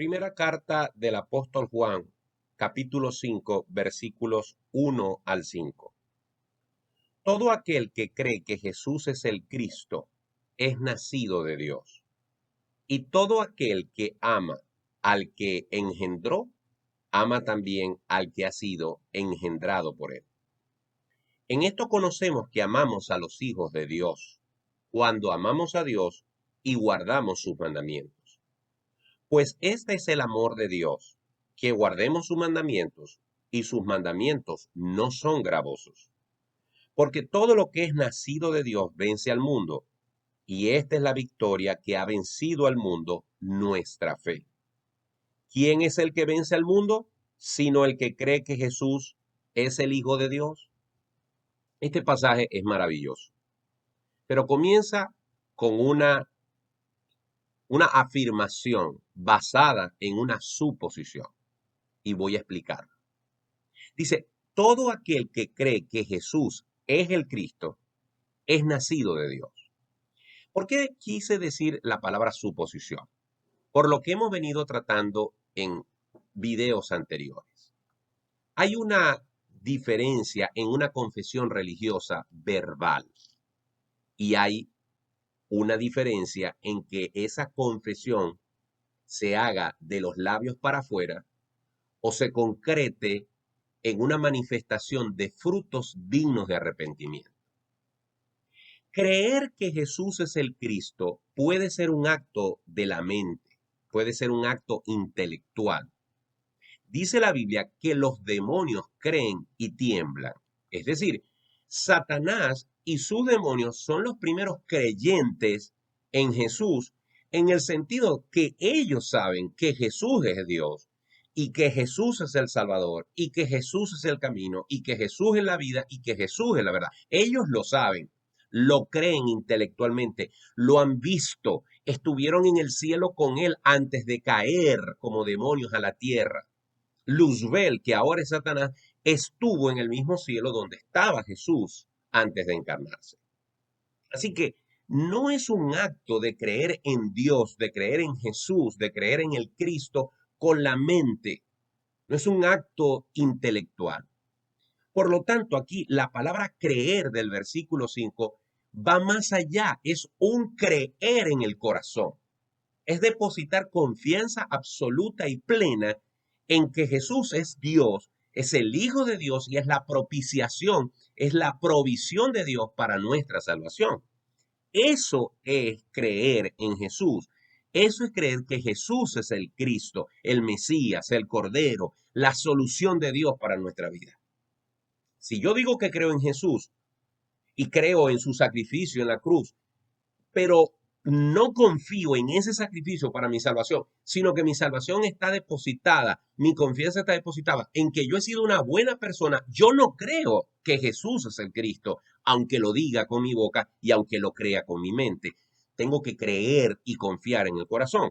Primera carta del apóstol Juan, capítulo 5, versículos 1 al 5. Todo aquel que cree que Jesús es el Cristo es nacido de Dios. Y todo aquel que ama al que engendró, ama también al que ha sido engendrado por él. En esto conocemos que amamos a los hijos de Dios, cuando amamos a Dios y guardamos sus mandamientos. Pues este es el amor de Dios, que guardemos sus mandamientos, y sus mandamientos no son gravosos. Porque todo lo que es nacido de Dios vence al mundo, y esta es la victoria que ha vencido al mundo, nuestra fe. ¿Quién es el que vence al mundo? Sino el que cree que Jesús es el Hijo de Dios. Este pasaje es maravilloso, pero comienza con una afirmación basada en una suposición. Y voy a explicarlo. Dice, todo aquel que cree que Jesús es el Cristo es nacido de Dios. ¿Por qué quise decir la palabra suposición? Por lo que hemos venido tratando en videos anteriores. Hay una diferencia en una confesión religiosa verbal y hay una diferencia en que esa confesión se haga de los labios para afuera o se concrete en una manifestación de frutos dignos de arrepentimiento. Creer que Jesús es el Cristo puede ser un acto de la mente, puede ser un acto intelectual. Dice la Biblia que los demonios creen y tiemblan. Es decir, Satanás y sus demonios son los primeros creyentes en Jesús, en el sentido que ellos saben que Jesús es Dios y que Jesús es el Salvador y que Jesús es el camino y que Jesús es la vida y que Jesús es la verdad. Ellos lo saben, lo creen intelectualmente, lo han visto, estuvieron en el cielo con él antes de caer como demonios a la tierra. Luzbel, que ahora es Satanás, estuvo en el mismo cielo donde estaba Jesús antes de encarnarse. Así que no es un acto de creer en Dios, de creer en Jesús, de creer en el Cristo con la mente. No es un acto intelectual. Por lo tanto, aquí la palabra creer del versículo 5 va más allá, es un creer en el corazón. Es depositar confianza absoluta y plena en que Jesús es Dios, es el Hijo de Dios y es la propiciación, es la provisión de Dios para nuestra salvación. Eso es creer en Jesús. Eso es creer que Jesús es el Cristo, el Mesías, el Cordero, la solución de Dios para nuestra vida. Si yo digo que creo en Jesús y creo en su sacrificio en la cruz, pero no confío en ese sacrificio para mi salvación, sino que mi salvación está depositada, mi confianza está depositada en que yo he sido una buena persona. Yo no creo que Jesús es el Cristo, aunque lo diga con mi boca y aunque lo crea con mi mente. Tengo que creer y confiar en el corazón.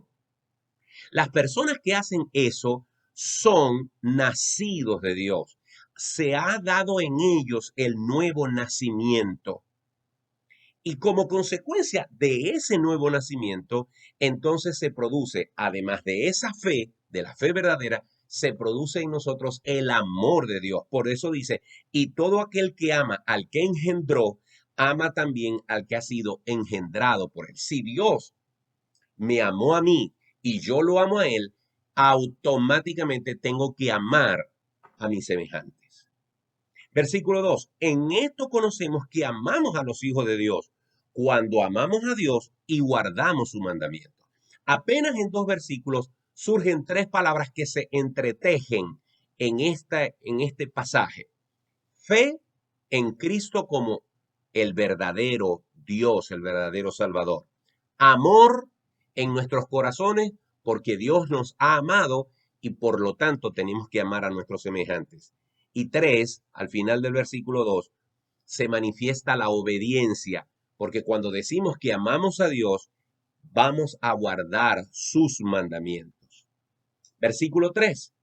Las personas que hacen eso son nacidos de Dios. Se ha dado en ellos el nuevo nacimiento. Y como consecuencia de ese nuevo nacimiento, entonces se produce, además de esa fe, de la fe verdadera, se produce en nosotros el amor de Dios. Por eso dice, y todo aquel que ama al que engendró, ama también al que ha sido engendrado por él. Si Dios me amó a mí y yo lo amo a él, automáticamente tengo que amar a mis semejantes. Versículo 2. En esto conocemos que amamos a los hijos de Dios, cuando amamos a Dios y guardamos su mandamiento. Apenas en 2 versículos surgen 3 palabras que se entretejen en este pasaje. Fe en Cristo como el verdadero Dios, el verdadero Salvador. Amor en nuestros corazones porque Dios nos ha amado y por lo tanto tenemos que amar a nuestros semejantes. Y 3, al final del versículo 2, se manifiesta la obediencia, porque cuando decimos que amamos a Dios, vamos a guardar sus mandamientos. Versículo 3,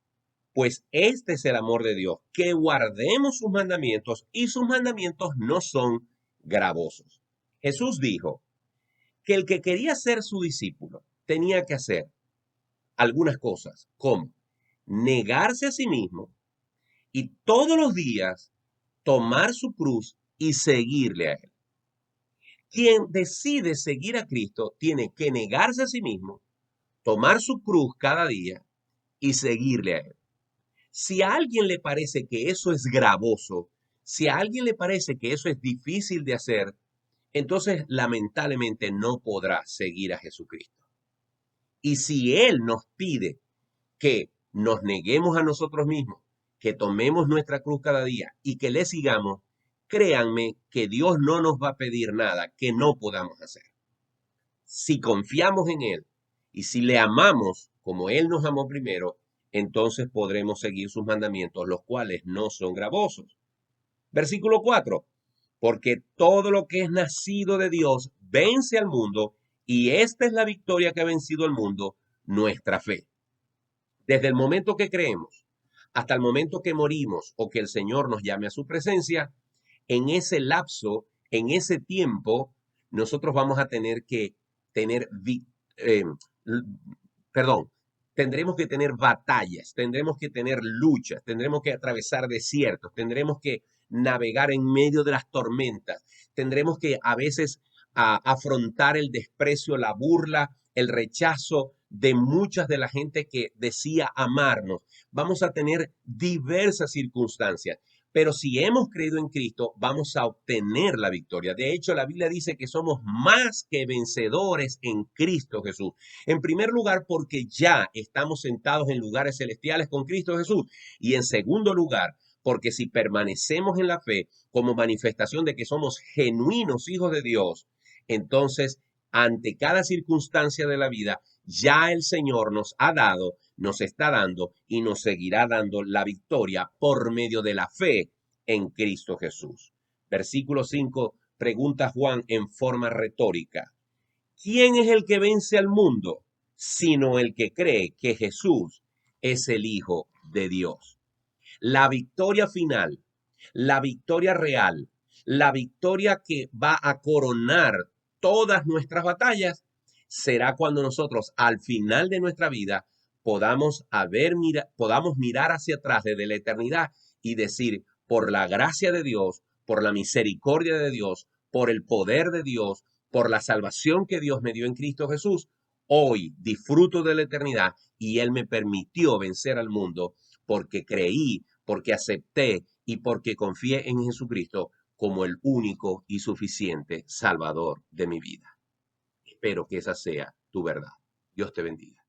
pues este es el amor de Dios, que guardemos sus mandamientos y sus mandamientos no son gravosos. Jesús dijo que el que quería ser su discípulo tenía que hacer algunas cosas, como negarse a sí mismo y todos los días tomar su cruz y seguirle a Él. Quien decide seguir a Cristo tiene que negarse a sí mismo, tomar su cruz cada día y seguirle a Él. Si a alguien le parece que eso es gravoso, si a alguien le parece que eso es difícil de hacer, entonces lamentablemente no podrá seguir a Jesucristo. Y si Él nos pide que nos neguemos a nosotros mismos, que tomemos nuestra cruz cada día y que le sigamos, créanme que Dios no nos va a pedir nada que no podamos hacer. Si confiamos en Él y si le amamos como Él nos amó primero, entonces podremos seguir sus mandamientos, los cuales no son gravosos. Versículo 4. Porque todo lo que es nacido de Dios vence al mundo, y esta es la victoria que ha vencido al mundo, nuestra fe. Desde el momento que creemos hasta el momento que morimos o que el Señor nos llame a su presencia, en ese lapso, en ese tiempo, nosotros vamos a tener que tener, eh, perdón, tendremos que tener batallas, tendremos que tener luchas, tendremos que atravesar desiertos, tendremos que navegar en medio de las tormentas, tendremos que a veces afrontar el desprecio, la burla, el rechazo de muchas de la gente que decía amarnos. Vamos a tener diversas circunstancias. Pero si hemos creído en Cristo, vamos a obtener la victoria. De hecho, la Biblia dice que somos más que vencedores en Cristo Jesús. En primer lugar, porque ya estamos sentados en lugares celestiales con Cristo Jesús. Y en segundo lugar, porque si permanecemos en la fe como manifestación de que somos genuinos hijos de Dios, entonces ante cada circunstancia de la vida, ya el Señor nos ha dado, nos está dando y nos seguirá dando la victoria por medio de la fe en Cristo Jesús. Versículo 5, pregunta Juan en forma retórica. ¿Quién es el que vence al mundo? Sino el que cree que Jesús es el Hijo de Dios. La victoria final, la victoria real, la victoria que va a coronar todas nuestras batallas, será cuando nosotros al final de nuestra vida podamos mirar hacia atrás desde la eternidad y decir, por la gracia de Dios, por la misericordia de Dios, por el poder de Dios, por la salvación que Dios me dio en Cristo Jesús, hoy disfruto de la eternidad y Él me permitió vencer al mundo porque creí, porque acepté y porque confié en Jesucristo como el único y suficiente Salvador de mi vida. Espero que esa sea tu verdad. Dios te bendiga.